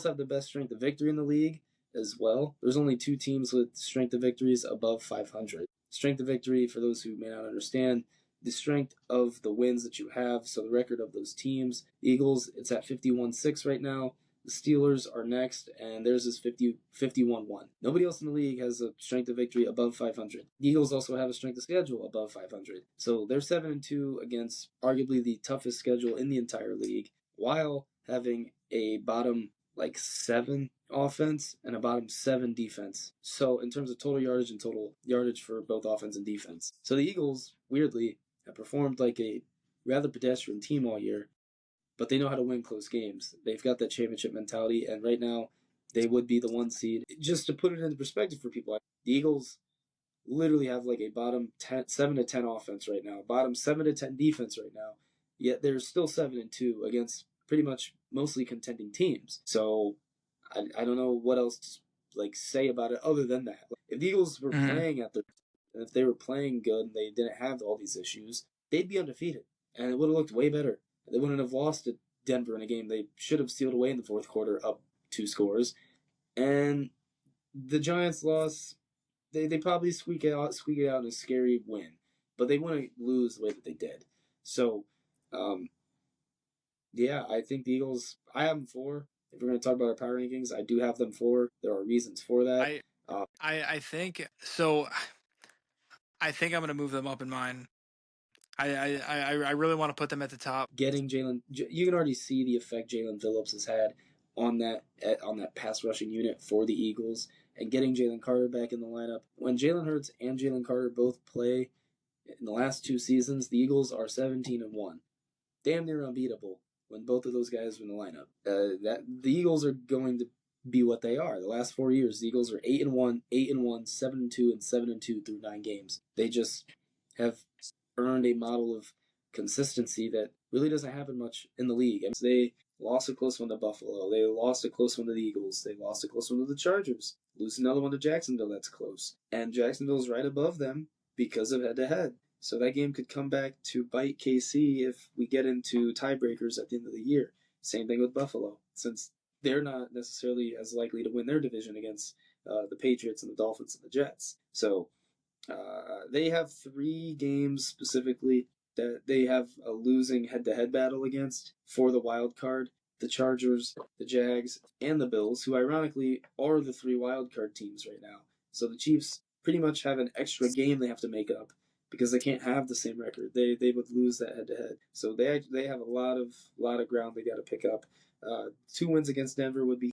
have the best strength of victory in the league as well. There's only 2 teams with strength of victories above 500. Strength of victory, for those who may not understand, the strength of the wins that you have, so the record of those teams. The Eagles, it's at 51-6 right now. The Steelers are next, and theirs is 51-1. Nobody else in the league has a strength of victory above 500. The Eagles also have a strength of schedule above 500. So they're 7-2 against arguably the toughest schedule in the entire league, while having a bottom 7 offense and a bottom 7 defense. So in terms of total yardage and total yardage for both offense and defense. So the Eagles, weirdly, have performed like a rather pedestrian team all year, but they know how to win close games. They've got that championship mentality, and right now they would be the 1 seed. Just to put it into perspective for people, the Eagles literally have like a bottom 7 to 10 offense right now, bottom 7 to 10 defense right now, yet they're still 7-2 against pretty much mostly contending teams. So I don't know what else to say about it other than that. If the Eagles were playing at and if they were playing good and they didn't have all these issues, they'd be undefeated, and it would have looked way better. They wouldn't have lost to Denver in a game they should have sealed away in the fourth quarter, up 2 scores. And the Giants lost. They probably squeak it out in a scary win, but they wouldn't lose the way that they did. So, yeah, I think the Eagles, I have them 4. If we're going to talk about our power rankings, I do have them 4. There are reasons for that. I think so. I think I'm going to move them up in mine. I really want to put them at the top. Getting Jalen, you can already see the effect Jalen Phillips has had on that pass rushing unit for the Eagles, and getting Jalen Carter back in the lineup. When Jalen Hurts and Jalen Carter both play in the last 2 seasons, the Eagles are 17-1, damn near unbeatable when both of those guys are in the lineup. That the Eagles are going to be what they are. The last 4 years, the Eagles are 8-1, 8-1, 7-2, and 7-2 through 9 games. They just have earned a model of consistency that really doesn't happen much in the league. And they lost a close one to Buffalo. They lost a close one to the Eagles. They lost a close one to the Chargers. Lose another one to Jacksonville that's close. And Jacksonville's right above them because of head-to-head. So that game could come back to bite KC if we get into tiebreakers at the end of the year. Same thing with Buffalo, since they're not necessarily as likely to win their division against the Patriots and the Dolphins and the Jets. So they have 3 games specifically that they have a losing head-to-head battle against for the wild card. The Chargers, the Jags, and the Bills, who ironically are the 3 wild card teams right now. So the Chiefs pretty much have an extra game they have to make up because they can't have the same record. They would lose that head-to-head. So they have a lot of ground they got to pick up. 2 wins against Denver would be